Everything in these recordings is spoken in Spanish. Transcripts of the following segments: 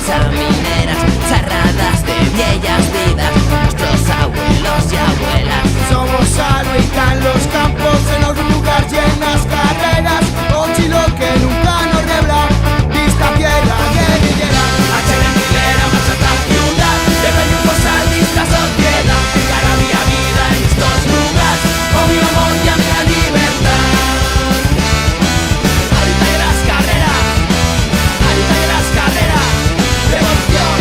chamineras, charradas de viejas vidas, nuestros abuelos y abuelas. Somos hábitat en los campos, en los lugares y en las carreras. Ochilo que nunca nos rebla, vista tierra guerrillera. Achera machata ciudad, de peñucos saldista sociedad. Cara mía vida en estos lugares, o mi amor y a mi libertad. Ahorita de las carreras, revolución.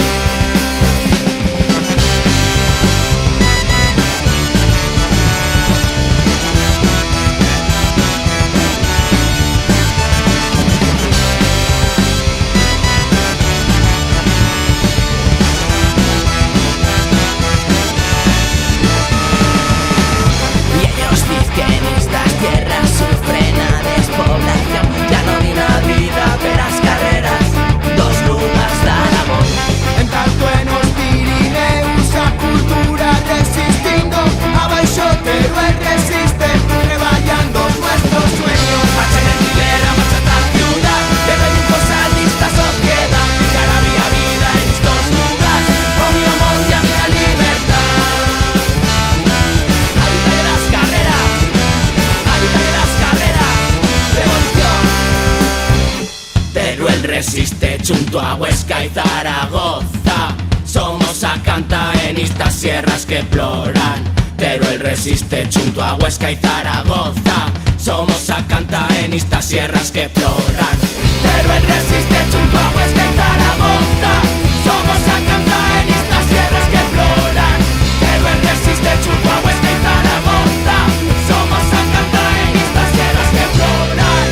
Y ellos dicen que en estas tierras sufren a despoblación. Ya no di una vida veras carreras, dos lugares de Aragón. En tanto en los Pirineus a cultura resistindo, abaixo pero él resiste, treballando nuestros sueños. Achera machata ciudad, de peñucos saldista sociedad. Cara mía vida en estos lugares, o mi amor y a mi libertad. Ahorita de las carreras, revolución. Teruel resiste junto a Huesca y Zaragoza. Somos a canta en estas sierras que ploran. Teruel resiste junto a Huesca y Zaragoza. Somos a canta en estas sierras que ploran. Teruel resiste junto a Huesca y Zaragoza. Somos a canta en estas sierras que ploran. Teruel resiste junto a Huesca y Zaragoza. Somos a canta en estas sierras que ploran.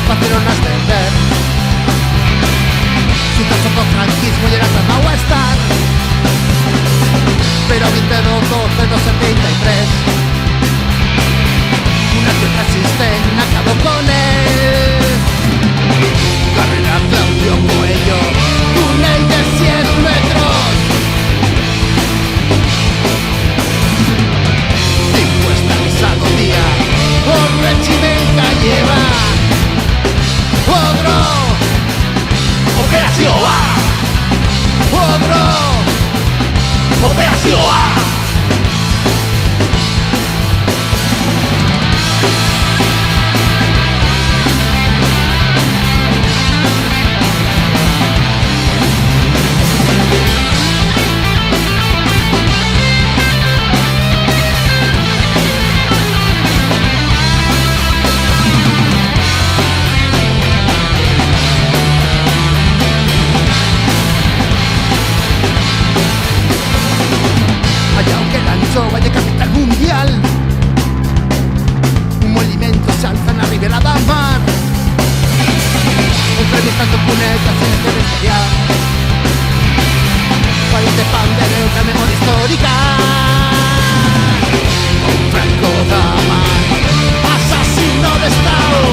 Facieron ascender. Su muller ata na Westar, pero 22.12.73 una que resisten acabó con él. Carrera Claudio Coelho, túnel de 100 metros, 5 estanciado día, por regimenta lleva Odro, Operación A, Odro, Operación A. Vaya capital mundial, un movimiento se alza na Ribera da Mar, entrevistando punetas en el territorial, país de pan de neutra memoria histórica. Un Franco da Mar, asasino de Estado,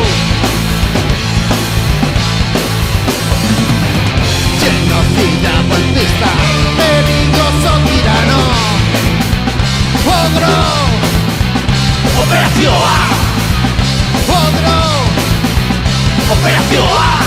genocida golpista, peligroso tirano. Odro, Operación A, Odro, Operación A.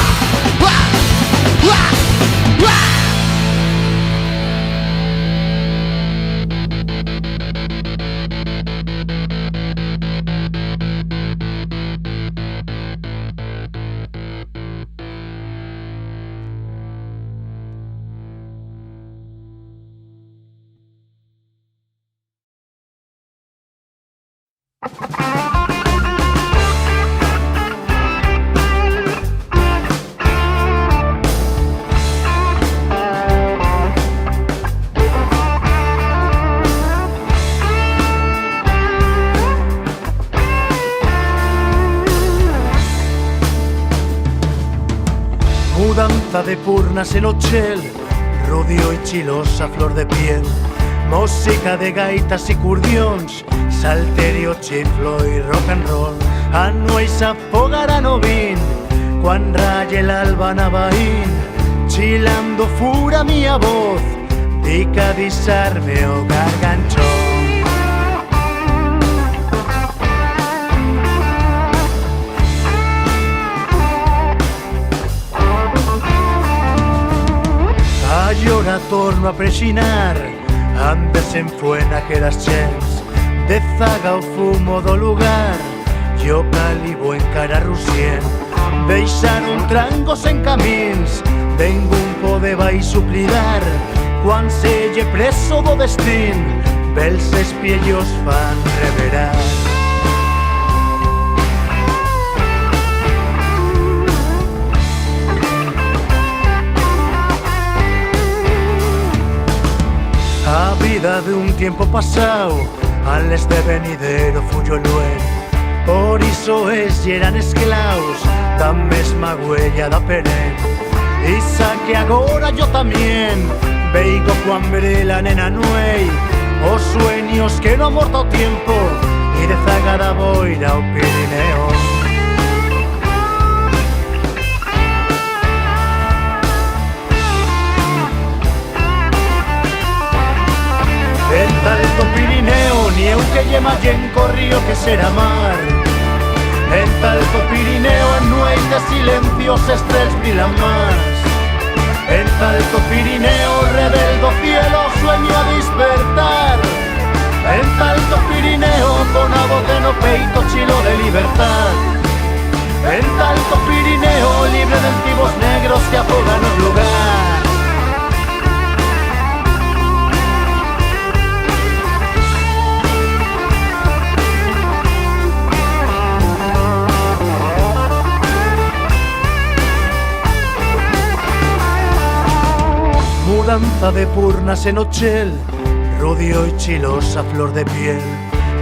Mudanza de purnas en Ochel, rodio y chilosa flor de piel, música de gaitas y curdións, salterio, chiflo y rock and roll. Anuais afogará no vin, cuan raye el alba na baín, chilando fura mía voz, dica disarme o garganchón. A llora torno a prexinar, antes en fuena que las chens, de zaga o fumo do lugar, yo calibo en cara rusien, deixaron trangos en camins, ningún pode vai suplidar, cuan selle preso do destín, bels espiellos fan reverar. A vida de un tiempo pasado, antes de venidero fuyo luen, por iso es y eran esclaus da mesma huella da perén. Isa que agora yo también veigo cuan verela nena nuei, os sueños que no morto tiempo y de zaga da boira o Pirineo. En talto Pirineo, ni eu que lle mallen corrío que será mar. En talto Pirineo, en nueite silencios estrellas brillan más. En talto Pirineo, rebeldo cielo, sueño a despertar. En talto Pirineo, con a voz no peito chilo de libertad. En talto Pirineo, libre de antiguos negros que afogan el lugar. Mudanza de purnas en Ochel, rodio y chilosa flor de piel,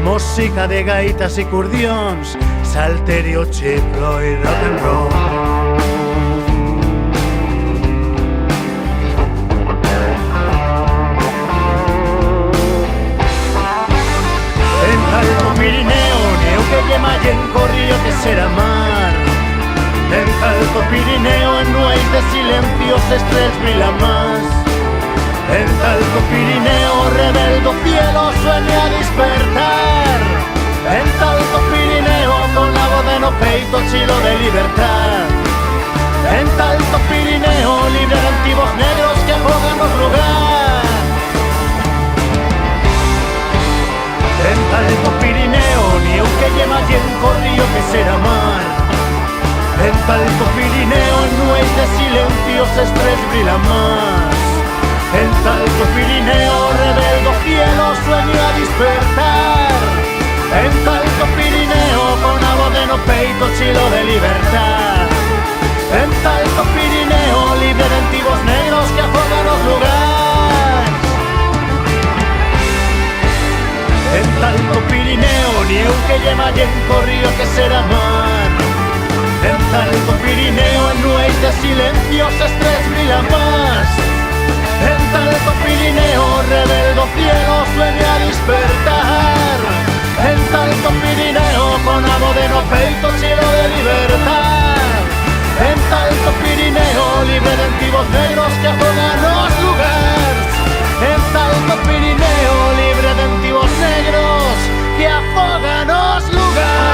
música de gaitas y curdións, salterio, chiflo y rock and roll. estrellas brillan más. El talco Pirineo rebelde cielo sueña despertar. El talco Pirineo con la voz de no peito chilo de libertad. En talco Pirineo libre de antiguos negros que podemos lugar. En talco Pirineo ni aunque lleva y en corrillo que será mar. En talco Pirineo en nuez de silencios estrellas brillan más. En talco Pirineo rebelde cielo sueña a despertar. En talco Pirineo con la voz de no peito chilo de libertad. En talco Pirineo libre de antiguos negros que afogan los lugares. En talco Pirineo ni aunque lleva y en corrillo que será mar. En talco Pirineo en nuez de silencios estrellas brillan más. En talco Pirineo rebelde cielo sueña a despertar. En talco Pirineo con amo de no peito chilo de libertad. En talco Pirineo libre de antiguos negros que afogan los lugares. En talco Pirineo libre de antiguos negros que afogan los lugares.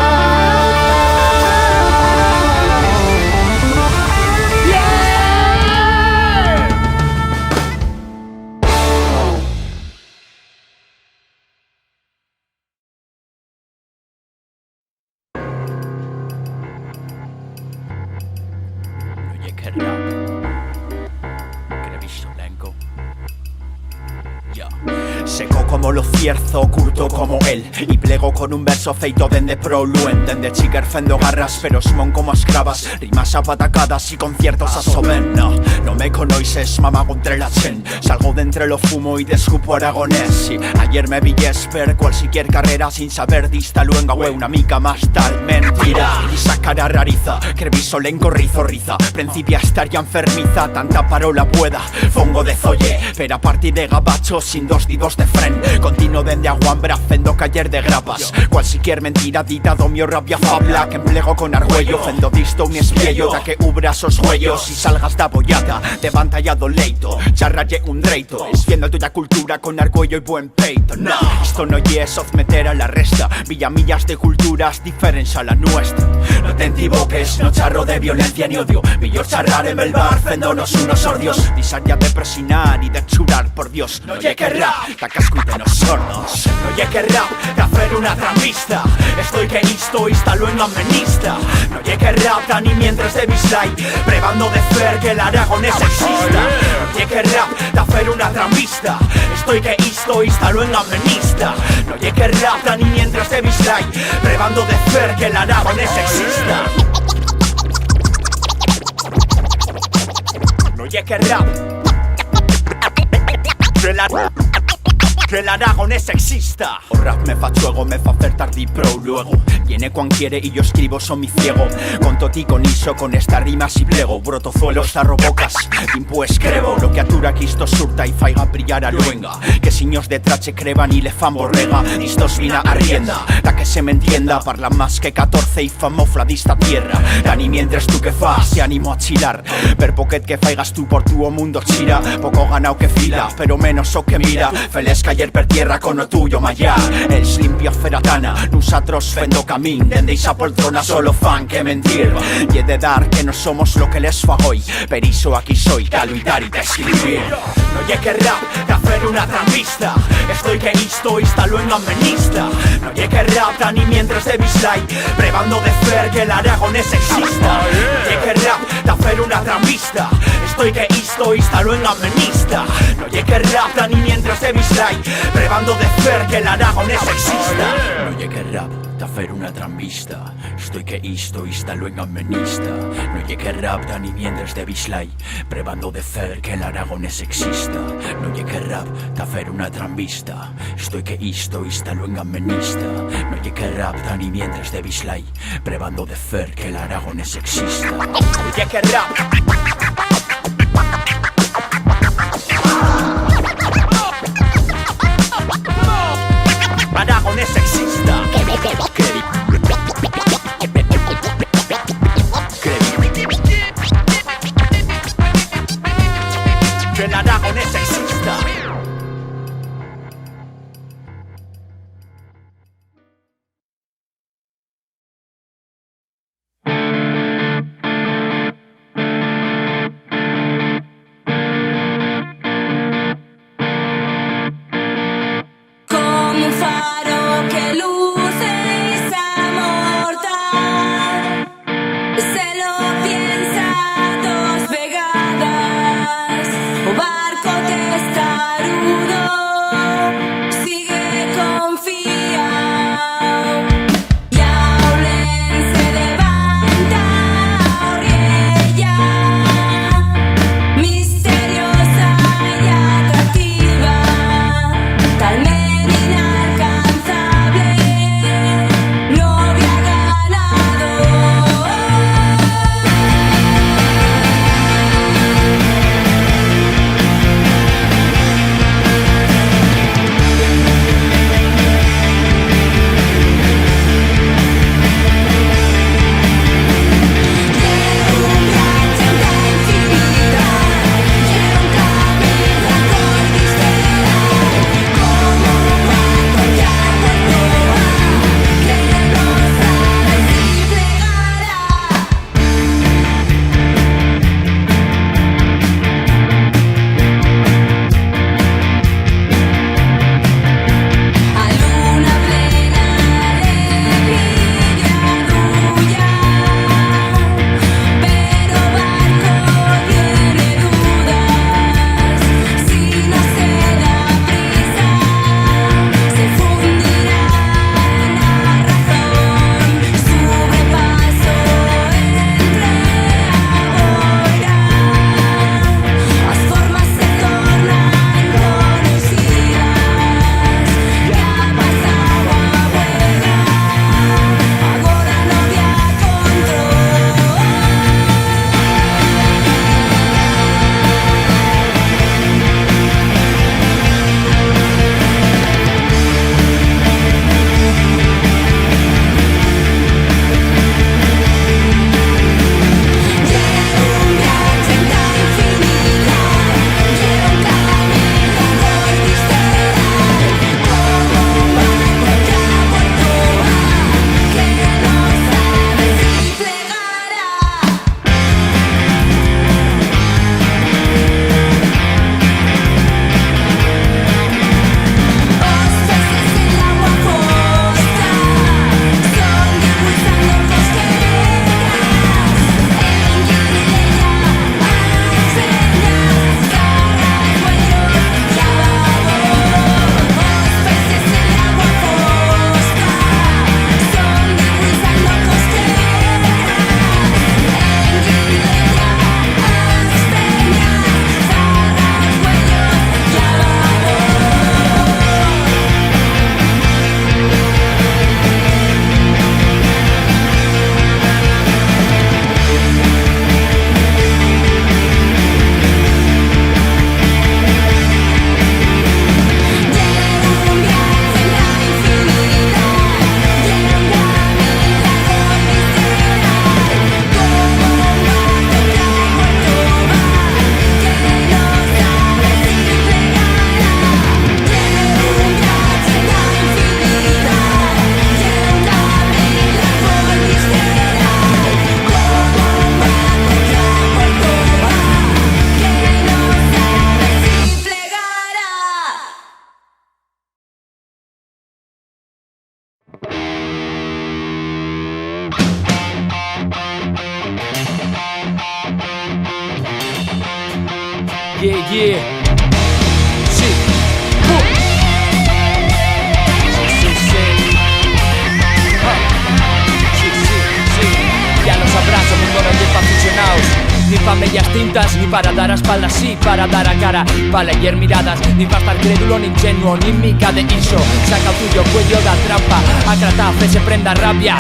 Seco como lo cierzo, curto como él. Y plego con un verso feito dende proluen. Dende chicar fendo garras, pero smon como escravas. Rimas apatacadas y conciertos a soben. No me conoices, mamago entre la chen. Salgo de entre lo fumo y descupo aragonés. Y ayer me vi esper cualquier carrera sin saber dista luenga we una mica más tal mentira. Y sacará rariza, creviso lenco rizo riza. Principia estar ya enfermiza, tanta parola pueda. Fongo de zoye, pero a partir de gabacho sin dos didos de fren. Continuo dende aguambra, fendo caller de grapas. Cualquier mentira dita do mio rabia fabla. Que emplego con argüello, fendo disto un espiello. Da que ubras os huellos y salgas da bollata. De pantallado leito, charralle un reito. Esfiendo tuya cultura con argüello y buen peito. No, esto no es meter a la resta. Villamillas de culturas diferentes a la nuestra. No te equivoques, no charro de violencia ni odio. Millor charrar en el bar, fendonos unos ordios. Disar ya de presinar y de churar, por Dios. No llegue rap, ta casco y de los sordos. No llegue rap, de hacer una tramista. Estoy que isto instalo en amenista. No llegue rap, ta ni mientras de bislay. Prebando de fer que el aragonés exista. No llegue rap, de hacer una tramista. Estoy que isto instalo en amenista. No llegue rap, ta ni mientras de bislay. Prebando de fer que el aragonés exista. No llegue rap, que el aragonés exista. O rap me fa chuego, me fa hacer tardi pro luego. Viene cuan quiere y yo escribo son mi ciego. Con toti, con iso, con estas rimas y plego. Brotozuelos, zarrobocas, timpu escrevo. Lo que atura que isto surta y faiga brillar a luenga. Que siños de trache creban y le fan borrega. Distos vina a rienda, da que se me entienda. Parla más que 14 y famofla dista tierra. Dani mientras tú que fas, te animo a chilar. Per poquet que faigas tú por tu o mundo chira. Poco ganao que fila, pero menos o que mira. Feles que ayer per tierra con lo tuyo maya. El limpio feratana, nosotros fendo camín. Dendéis a poltrona solo fan que mentir. Y he de dar que no somos lo que les fa hoy. Periso aquí soy, caluidar y de escribir. No llegue rap, de hacer una tramista. Estoy que isto instalo en amenista. No llegue rap, ta ni mientras de bislay. Prebando de fer que el aragonés exista. No llegue rap, de hacer una tramista. Estoy que isto instalo en amenista. No llegue rap, ta ni mientras de bislay. Prebando de fer que el aragonés exista. No llegue rap, de hacer una tramvista. Estoy que isto instalo en amenista. No llegue rap, ta ni mientras de bislay. Prebando de fer que el aragonés exista. No llegue rap, de hacer una tramvista. Estoy que isto instalo en amenista. No llegue rap, ta ni mientras de bislay. Prebando de fer que el aragonés exista. No llegue rap. Aragonés exista. que la aragonesa exista. Yeah, yeah. Sí. Sí, sí, sí. Sí, sí, sí. Ya lo sabrás, el mundo no lleva aficionados. Ni pa' medias tintas, ni para dar a espaldas, sí, para dar a cara, para leer miradas, ni para estar crédulo, ni ingenuo, ni mica de iso. Saca el tuyo cuello da trampa, acrata, fe se prenda rabia.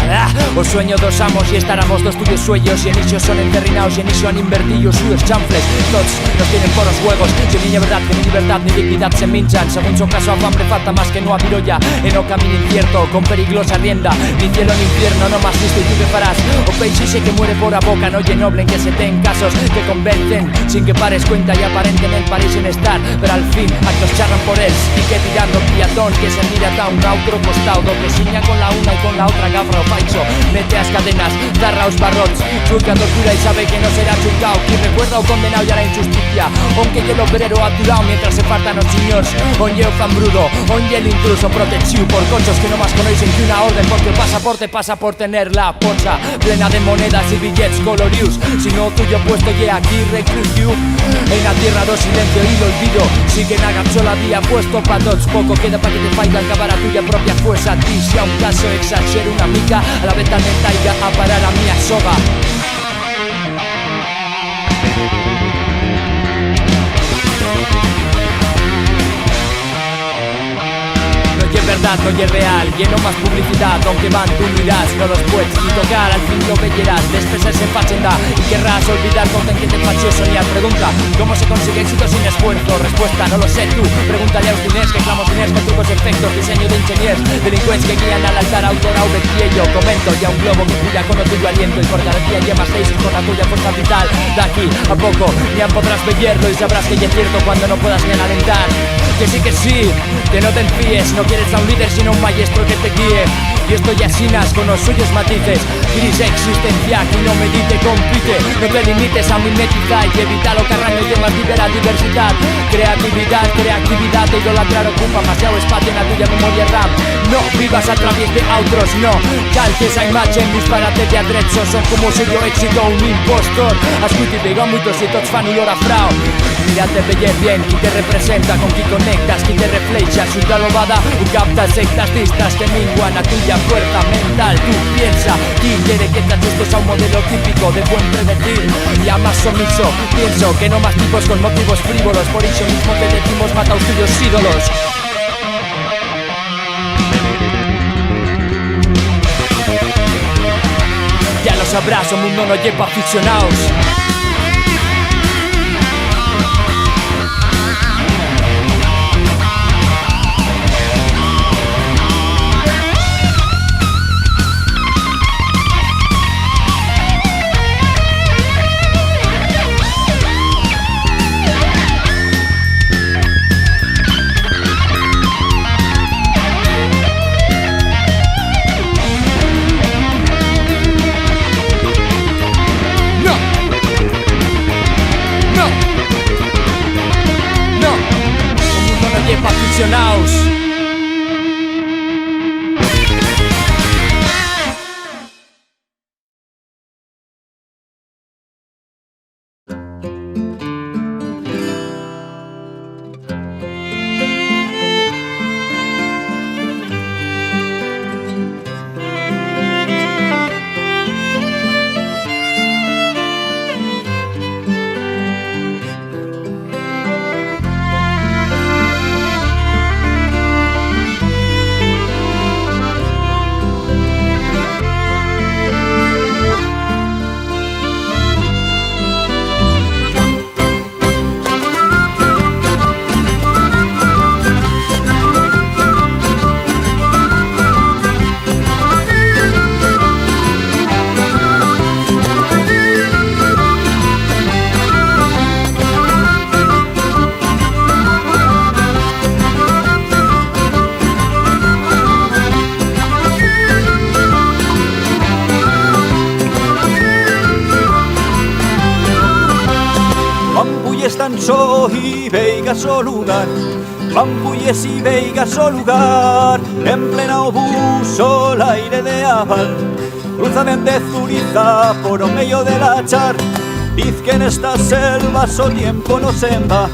Os sueño dos amos y estaramos dos tuyos sueños. Y en iso son enterrinados y en iso han invertido suyos chanfles. Tots nos tienen por los juegos, si niña verdad que ni libertad ni dignidad se minchan. Según su caso a hambre falta más que no a virolla. En o camino incierto, con peligrosa rienda, ni cielo ni infierno, no más listo y tú que farás. O peixe que muere por a boca, no oye noble en que se ten caso. discursos que convencen sin que pares cuenta y aparentemente parecen estar, pero al fin actos charran por él y que tirando el piatón que se mira a un outro costado que siña con la una y con la otra gafra o falso, mete as cadenas, zarra os barrots, xulga tortura y sabe que no será xulgao, quien recuerda o condenado ya la injusticia, aunque el obrero aturado mientras se partan os chiños, onlle o fan brudo, onlle el intruso protegido por conchos que no más conocen que una orden, porque el pasaporte pasa por tener la bolsa plena de monedas y billets colorius, si no tuyo puesto ye aquí reclusiu, en la tierra do silencio y lo olvido, si que naga sola día puesto pa tots, poco queda pa que te faiga acabar a tuya propia fuerza a ti, si a un caso exagero una mica, a la vez también taiga a parar a mía soga. Verdad no es real, lleno más publicidad, aunque van tú mirás, no los puedes ni tocar, al fin lo verás, después se fachenda y querrás olvidar con que te fació soñar. Pregunta, ¿cómo se consigue éxito sin esfuerzo? Respuesta, no lo sé tú, pregúntale a los diners que clamo diners con trucos efectos, diseño de ingenieros, delincuentes que guían al altar autor au yo comento, ya un globo que cuida con el tuyo aliento y por cada día llevas 6 con la tuya fuerza vital, de aquí a poco ya podrás verlo y sabrás que ya es cierto cuando no puedas ni alentar. Que sí, que no te enfíes, no quieres a un líder sino un maestro que te guíe. Y esto ya sinas con los suyos matices, gris existencia que no medite, compite, no te limites a mimetizar y evita lo carraño y más libera diversidad. Creatividad e idolatrar ocupa demasiado espacio en la tuya memoria RAM. No vivas a través de otros, no calques a imagen, disparate de atrezzo, son como suyo éxito un impostor. Ascolti pegó muchos y tots fan olor a frau. Mírate veller bien, qui te representa, con qui conectas, qui te refleja, suya lobada, un capta sectas distas que minguan a tuya fuerza mental. Tú piensa, ¿quién quiere que te ajustes a un modelo típico de buen predecir? Ya más omiso, pienso que no más tipos con motivos frívolos, por eso mismo te decimos mata a los tuyos ídolos. Ya lo sabrás, o mundo no lleva aficionados. Aficionados. So y veigas o lugar, Pampulles y veigas o lugar, en plena obús o el aire de aval, cruzamente Zuriza por o medio de la char. Diz que en estas selvas o tiempo no se va,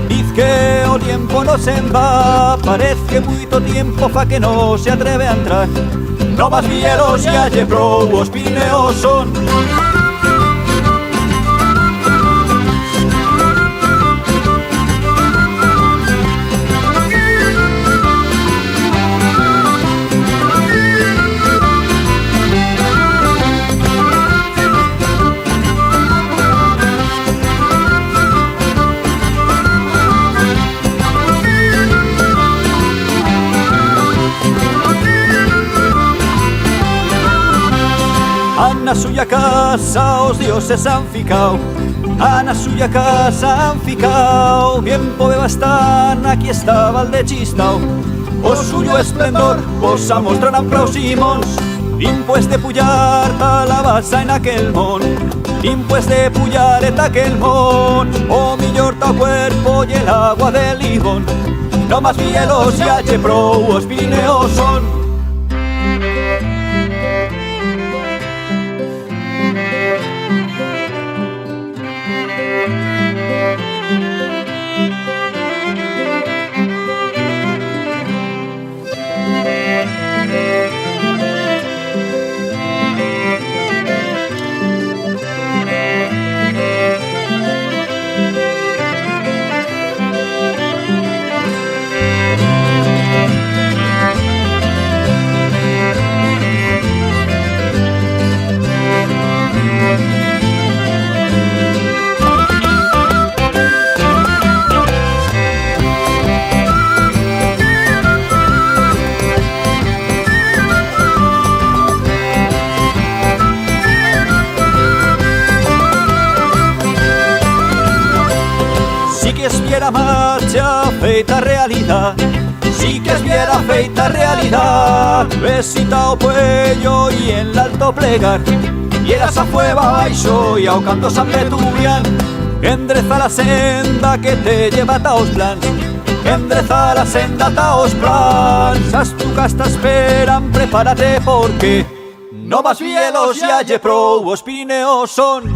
diz que o tiempo no se va, parece mucho tiempo fa que no se atreve a entrar. No más vieros y alle prou os Pirineos son. suya casa os dioses han ficao, a na suya casa han ficao. Bien pode bastar, aquí estaba el de Chistao. O suyo esplendor vos a mostrarán próximos. Impues de pullar ta la basa en aquel mon, impues de pullar en aquel mon. O millor ta cuerpo y el agua del Libón. No más bielos y hache pro os Pirineos son. Viera marcha feita realidad, sí que es viera feita realidad. Besita o puello y en el alto plegar, y el asa fue baixo y ao canto San Betubian. Endreza la senda que te lleva taos plans, endreza la senda taos plans. As tu casta esperan, prepárate porque no más bielos y halle pro os Pirineos son.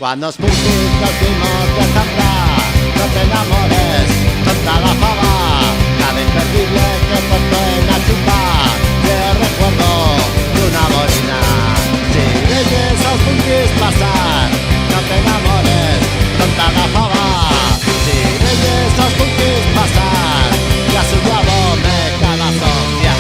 Cuando os puntitos vimos de cantar, no te enamores, tonta la fava, cada imperdible que puesto en la chupa, te recuerdo de una bolina. Si leyes a os puntis pasar, no te enamores, tonta la fava. Si leyes a os puntis pasar, y a su guabo me cada socia.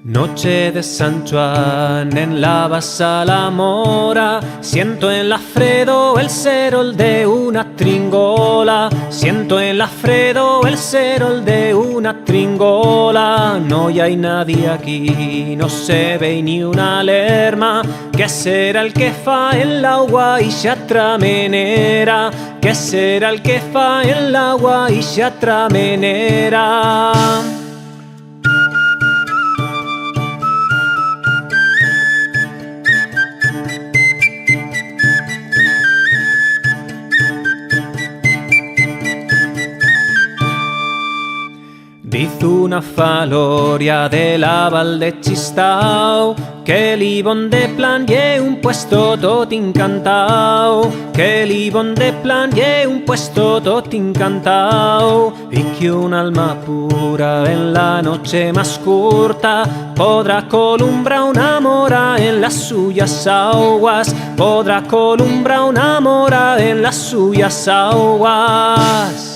Noche de San Juan en la Basa la Mora, siento en la Fredo el cerol de una tringola, siento en la Fredo el cerol de una tringola. No hay nadie aquí, no se ve ni una lerma, que será el que fa en la agua y ya tramenera, que será el que fa en la agua y ya tramenera. una faloria de la Val de Chistau, que l'Ibon de plan ye un puesto tot incantau, que l'Ibon de plan ye un puesto tot incantau, y que un alma pura en la noche más curta podrá columbrar una mora en las suyas aguas, podrá columbrar una mora en las suyas aguas.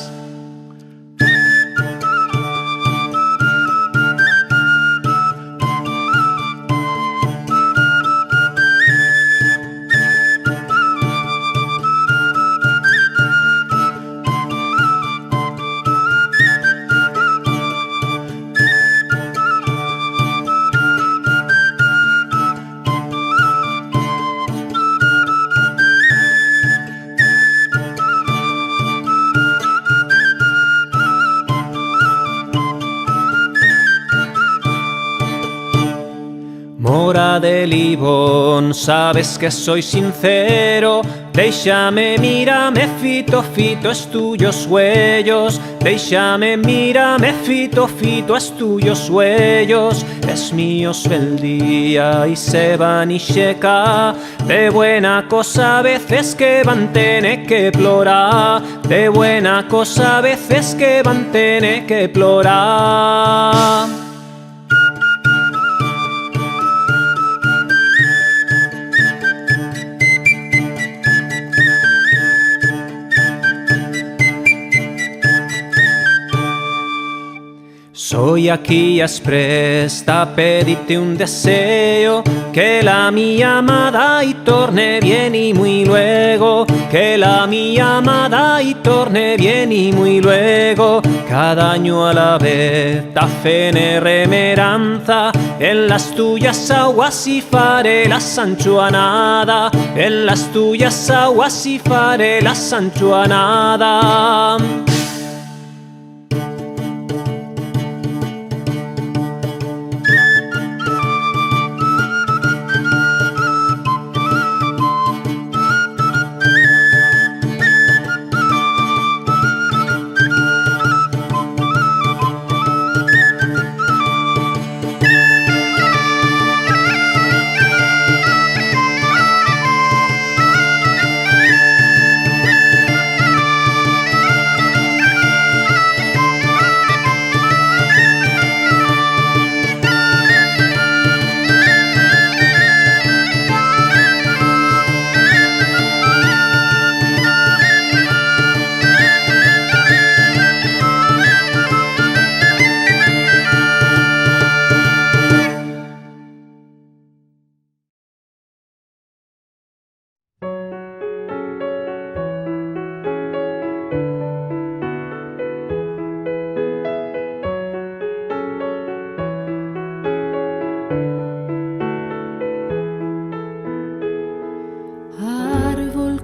Mora del Ibon, sabes que soy sincero, déixame, mírame, fito, fito, es tuyos huellos, déixame, mírame, fito, fito, es tuyos huellos, es míos el día y se van y checa, de buena cosa a veces que van tener que plorar, de buena cosa a veces que van tener que plorar. Soy aquí expresta a pedirte un deseo, que la mi amada y torne bien y muy luego, que la mi amada y torne bien y muy luego, cada año a la vez ta fene remeranza, en las tuyas aguas y faré la sanchuanada, en las tuyas aguas y faré la sanchuanada.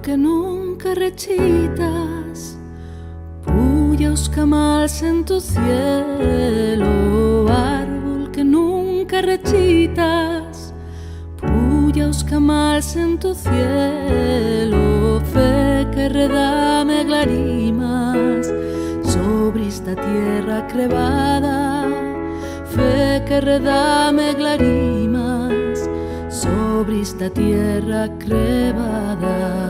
Que nunca rechitas, puyos camals en tu cielo, árbol que nunca rechitas, puyos camals en tu cielo, fe que redame glarimas sobre esta tierra crevada, fe que redame glarimas sobre esta tierra crevada.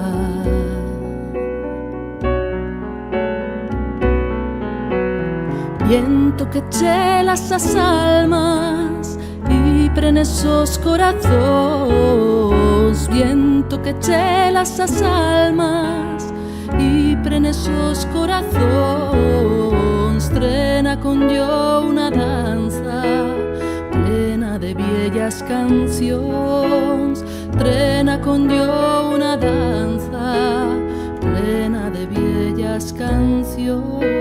Viento que chelas las almas y prene esos corazones, viento que chelas las almas y prene esos corazones, trena con yo una danza plena de bellas canciones, trena con yo una danza plena de bellas canciones.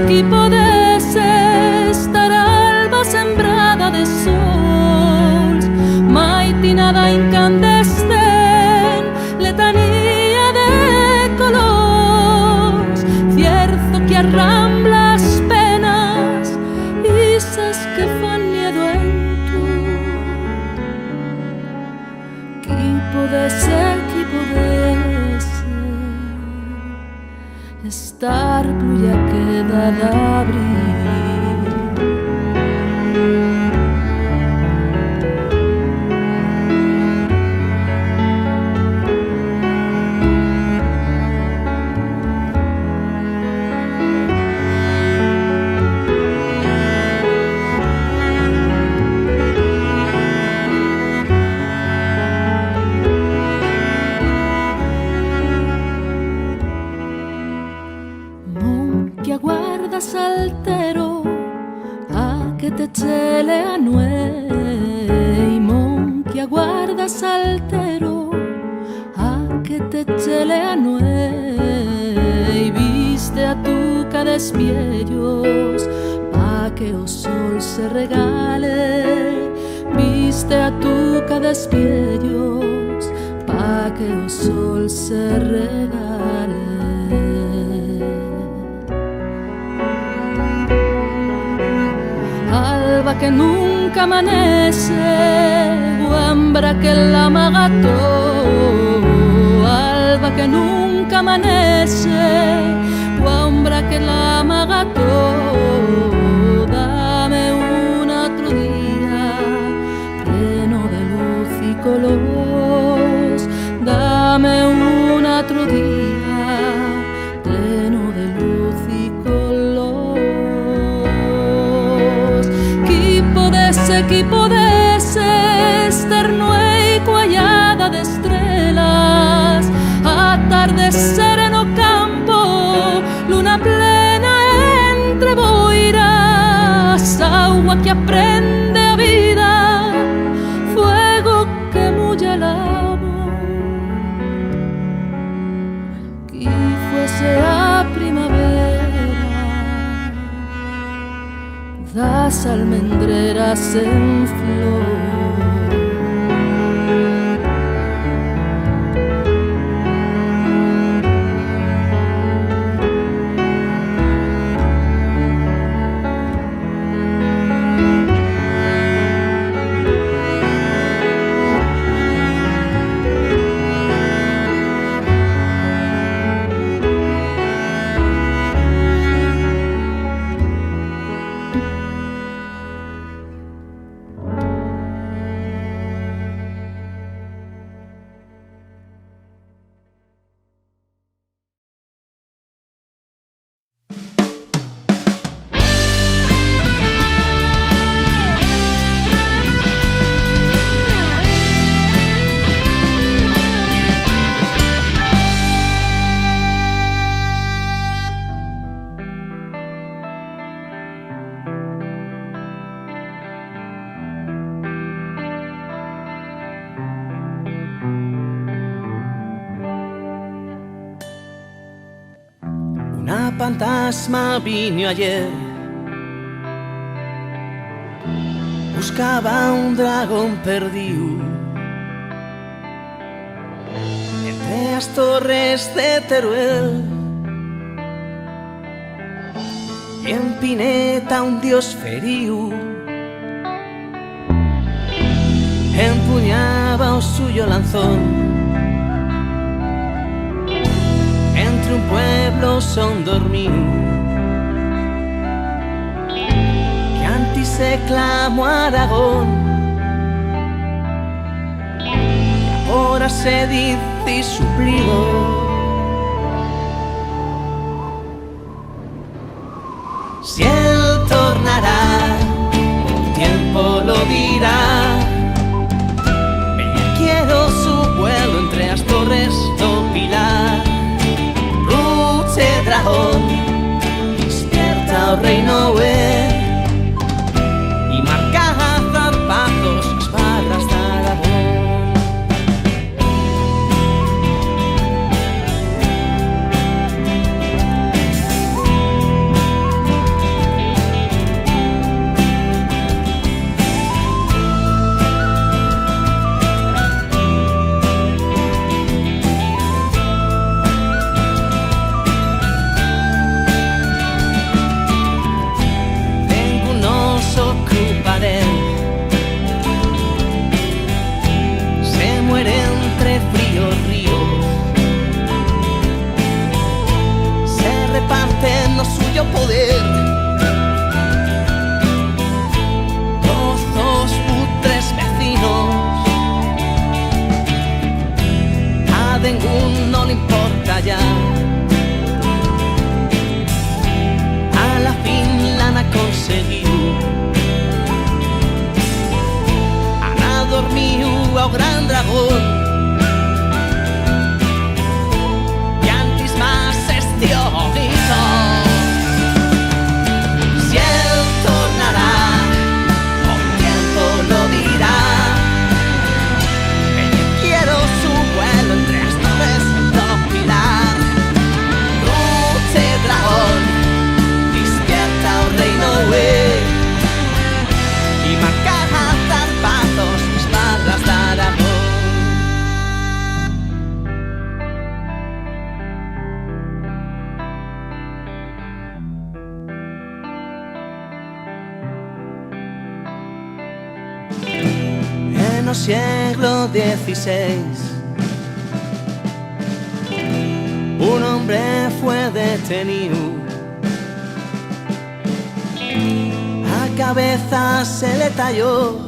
Qui podesse estar alba sembrada de sols, mai tinada incandescent, letanía de colors, cierzo que arrambla las penas, isas que fan miedo en tu. Qui podesse estar pluja queda d'abril. Saltero a che te cele a nuei, mon che aguarda saltero a che te cele a nuei, viste a tu cada espiellos pa que o sol se regale, viste a tu cada espiellos pa que o sol se regale. Alba que nunca amanece, guambra que la amagató. Alba que nunca amanece, guambra que la amagató. Dame un otro día lleno de luz y color. Dame un otro día lleno de luz y color. Chi podesse esternue cuallada de estrellas, atardecer no campo, luna plena entre boiras, agua que aprende a vida, fuego que mulla el amor. Qui fuese a primavera, das almendreras en flor. Una fantasma vino ayer, buscaba un dragón perdido entre las torres de Teruel, y en Pineta un dios feriu empuñaba o suyo lanzón. Entre un pueblo son dormir, que antes se clamó Aragón, y ahora se dice supligo. Si él tornará, el tiempo lo dirá. Quiero su vuelo entre las torres do Pilar. Ruche dragón, despierta o reino y marca a zarpazos las barras de Aragón. o gran dragón. Y antes más este ojito. Si él tornará, con tiempo lo dirá. Que yo quiero su vuelo entre las nubes do pilar. Luce dragón, despierta o reino y marca a zarpazos las barras de Aragón. En el siglo XVI un hombre fue detenido, a cabeza se le talló,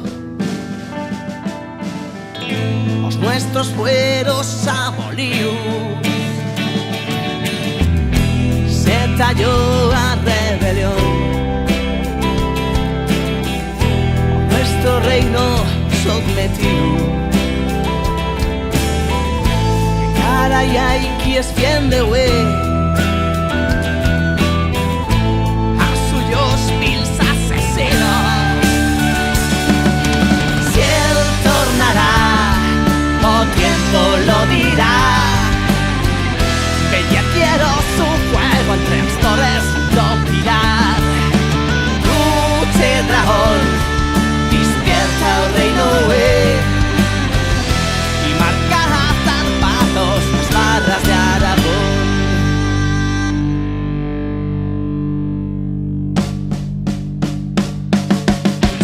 los nuestros fueros abolidos, se talló a rebelión, nuestro reino sometido. Caray, hay que es bien de güey, a suyos mil asesinos. Si él tornará, o tiempo lo dirá, que ya quiero su fuego entre las torres do pilar. Luche dragón, despierta el reino y marca a zarpazos las barras de Aragón.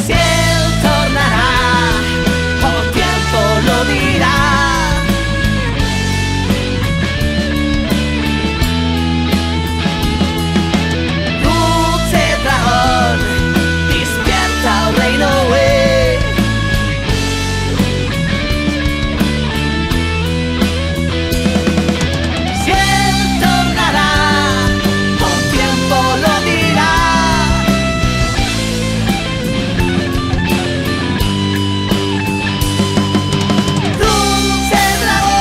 Si él tornará, o tiempo lo dirá. Luce dragón, despierta el reino Si él tornará, con tiempo lo dirá. Luce dragón.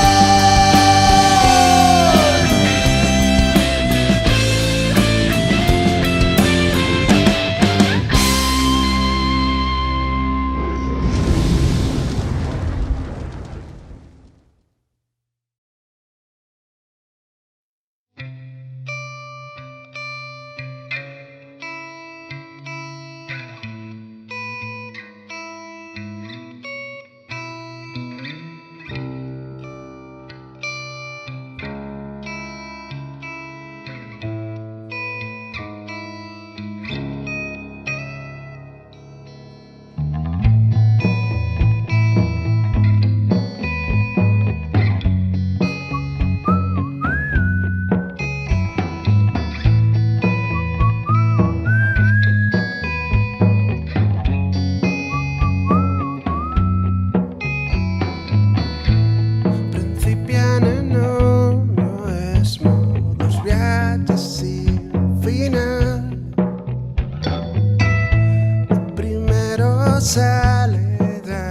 Sale da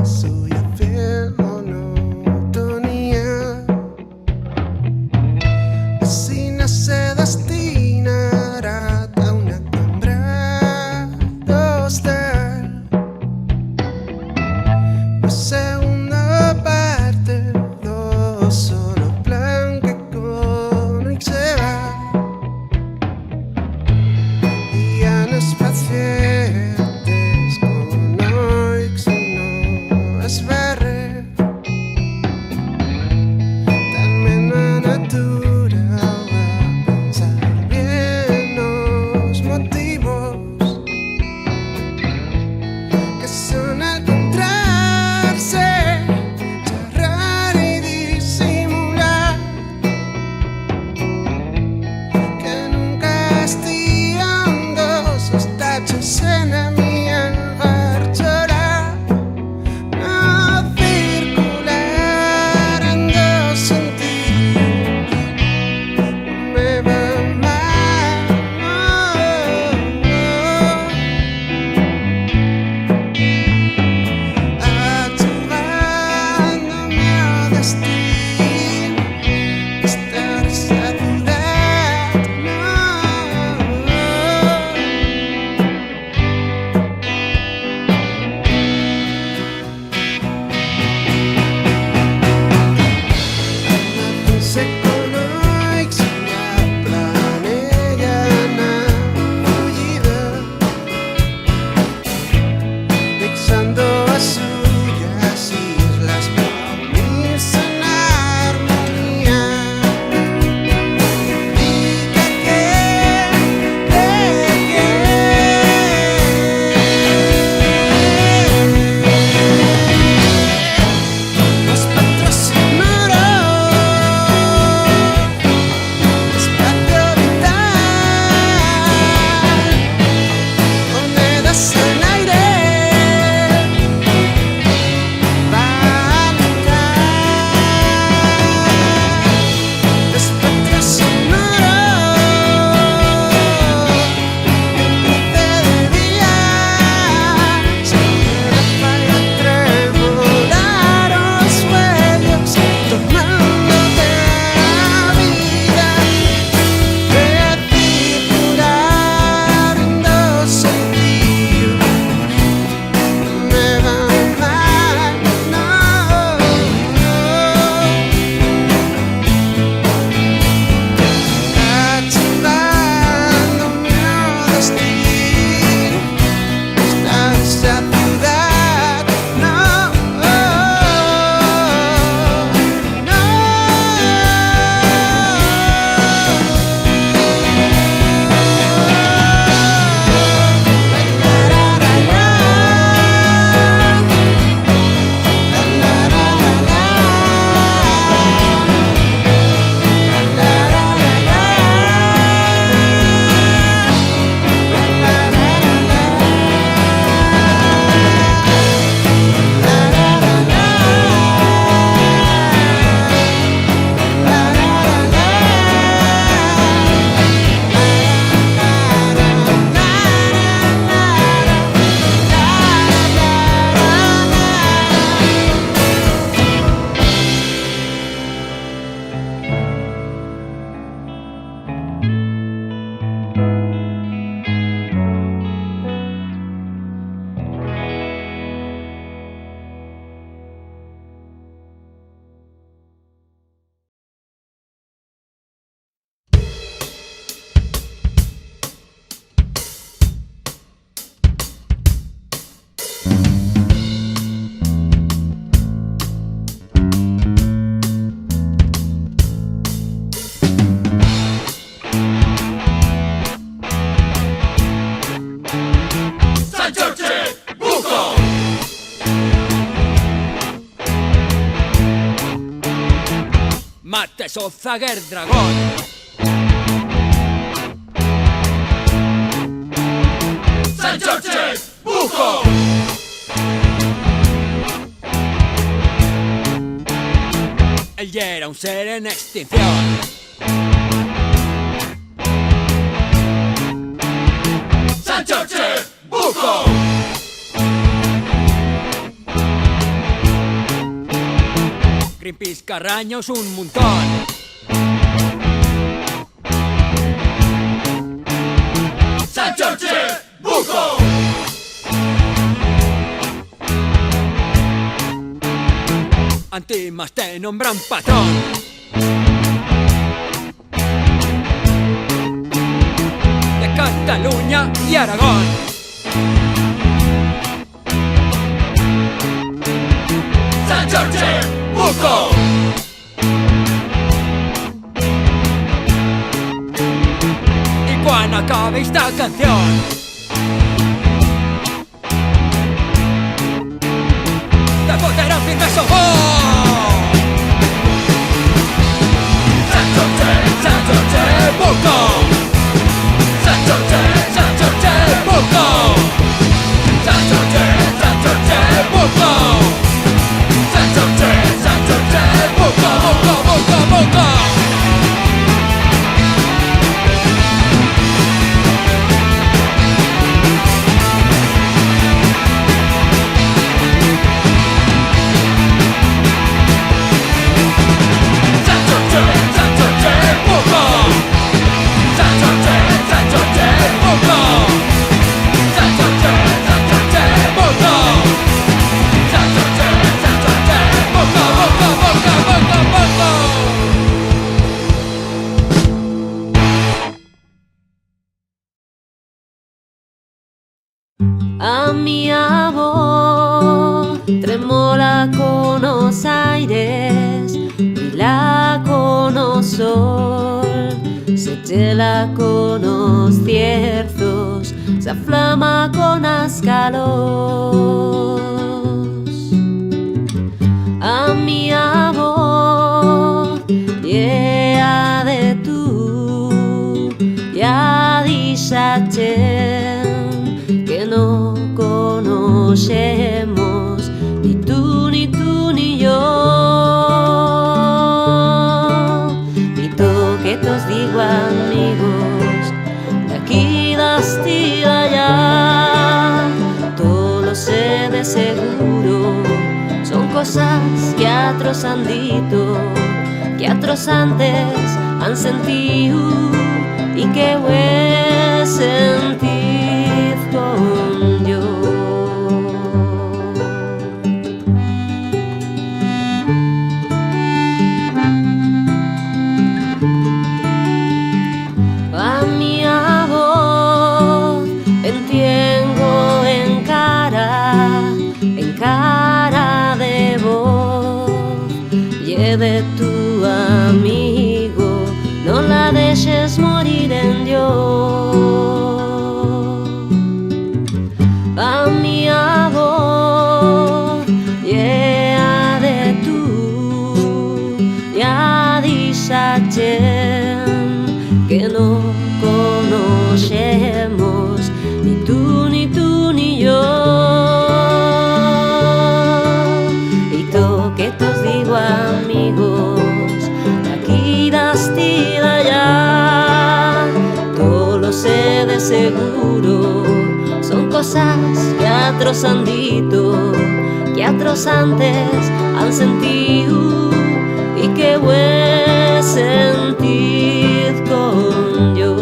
suya fiel monotonía, así nace destinará a una cambra hostal. La segunda parte lo solo plan que con se va y ya no es fácil. Son al encontrarse. mates o zaguer dragón. Sant Jorge Buco. Él ya era un ser en extinción. Sant Jorge Buco. Greenpeace Carraños un montón. Sant Jorge Buco. Antimas te nombran patrón. De Cataluña y Aragón. Sant Jorge Buco. Y cuando acabe esta canción, te votarán firme sofón. Sant Jorge Buco. Sant Jorge Buco. Sant Jorge Buco. Sant Jorge Buco. A mi voz tremola con los aires, brilla con los sol, se gela con los cierzos, se aflama con las calor. A mi voz llena de tú, ya disachen que no conocemos, ni tú ni yo, ni tú que os digo amigos, de aquí hasta allá, todo lo sé de seguro, son cosas que otros han dicho, que otros antes han sentido y que voy sentir con yo. A mi voz entiendo en cara de voz, y de tu amigo, no la dejes morir en Dios. A mi voz llena de tú, ya disachen que no conocemos, ni tú ni yo, y tú que te os digo amigos, de aquí hasta allá, todo lo sé de seguro, son cosas que otros han dicho, que otros antes han sentido y que voy sentir con yo.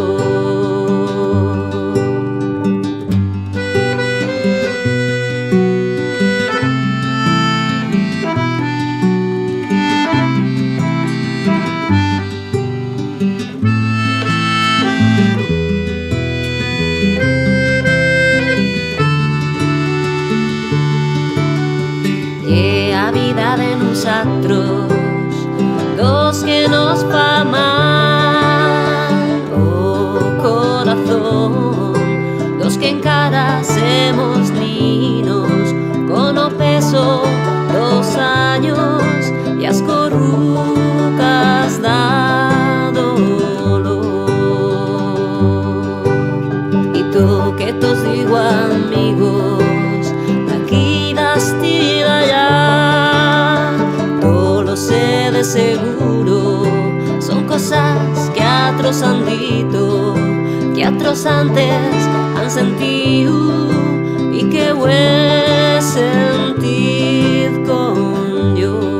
Vida de nosotros, dos que nos fa mal, oh corazón, dos que encara semos niños, con o peso 2 años y as corrucas seguro. Son cosas que otros han dito, que otros antes han sentido y que voy a sentir con yo.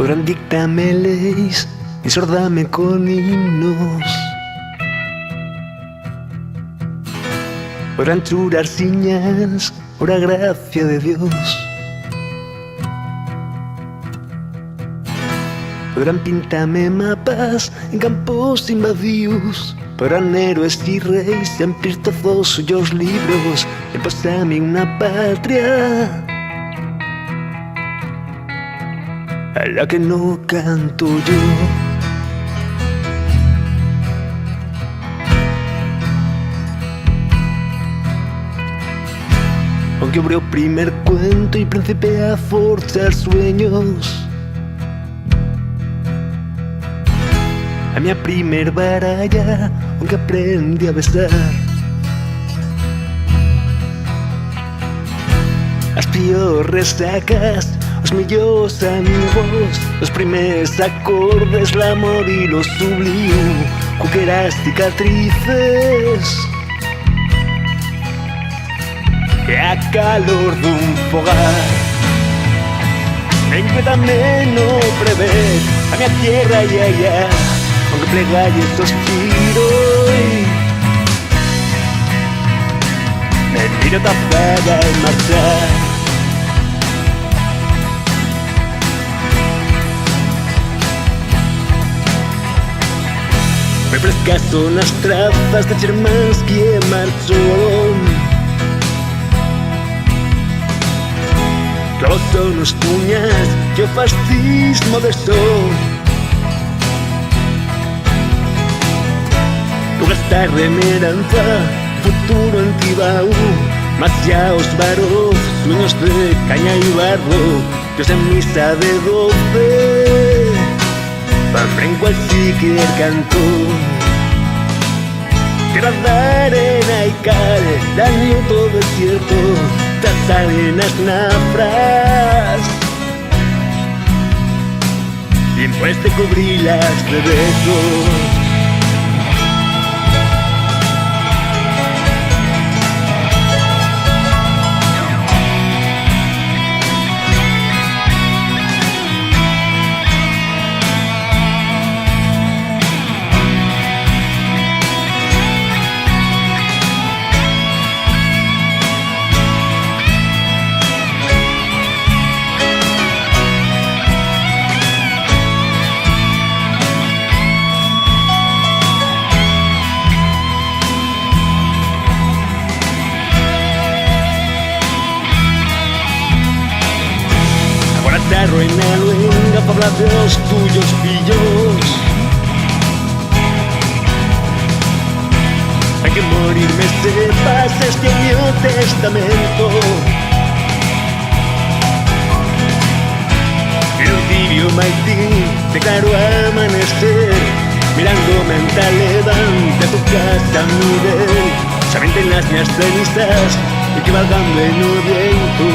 Podrán dictarme leis y sordarme con himnos. Podrán churar señas por la gracia de Dios. Podrán pintarme mapas en campos invadidos. Podrán héroes y reyes ampliar todos suyos libros y pasarme una patria. a la que no canto yo. Aunque abrió primer cuento y principié a forjar sueños, a mi primer baralla, aunque aprendí a besar. As piores sacas, os millors amigos, os primers acordes, l'amor i lo subliu, cuqueras cicatrices. E a calor dun fogar, en que tamén no prever a miña tierra, aunque plegalles os tiros. Me miro tapada en marchar. Me frescas son as trazas de germáns que marchou. Clavos son os puñas que o fascismo deixou. Lugar esta remeranza, futuro antibau, mas ya os varos, sueños de caña y barro, Dios en misa de 12, para en cualquier canto. Tierra de arena y cal, daño todo desierto, tas arenas nafras, y después de cubrirlas de besos. Arruina luenga para hablar de los tuyos pillos. Hay que morirme, sepas, este es mi testamento. En un tibio maitín declaro amanecer, mirándome en taleván de tu casa nivel, sabiendo en las mías cenizas y que valgando en un viento.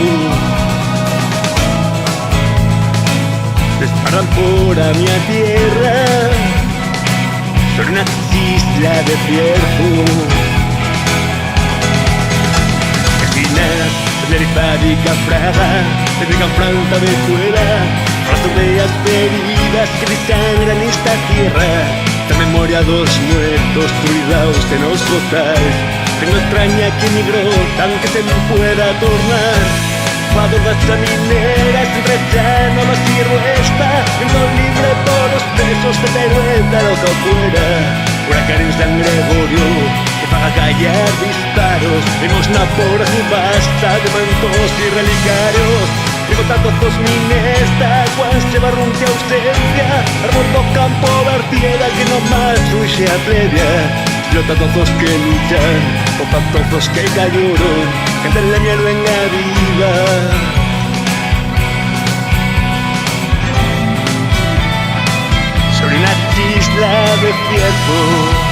Disparan por a mi tierra, sobre una isla de cierto. Vecinas, Tenerife, Praga, Tenerife, Franta, Venezuela, rastro de las heridas que desangran esta tierra. La memoria dos muertos cuidados en los botales, tengo extraña que emigró tan que se me pueda tornar. Padodas mineras, rechano no sirvo esta, viendo libre por los besos de Teruel, de loca afuera. Huracán en San Gregorio, que paga callar disparos, limosna por su basta de mantos y relicarios. Digo tantos dos minesta, Juan se barrunte ausencia, armando campo vertieda que no más se atrevia. Yo tantos que luchan, o tantos que cayeron, gente en la mierda venga viva. Sobre una isla de tiempo.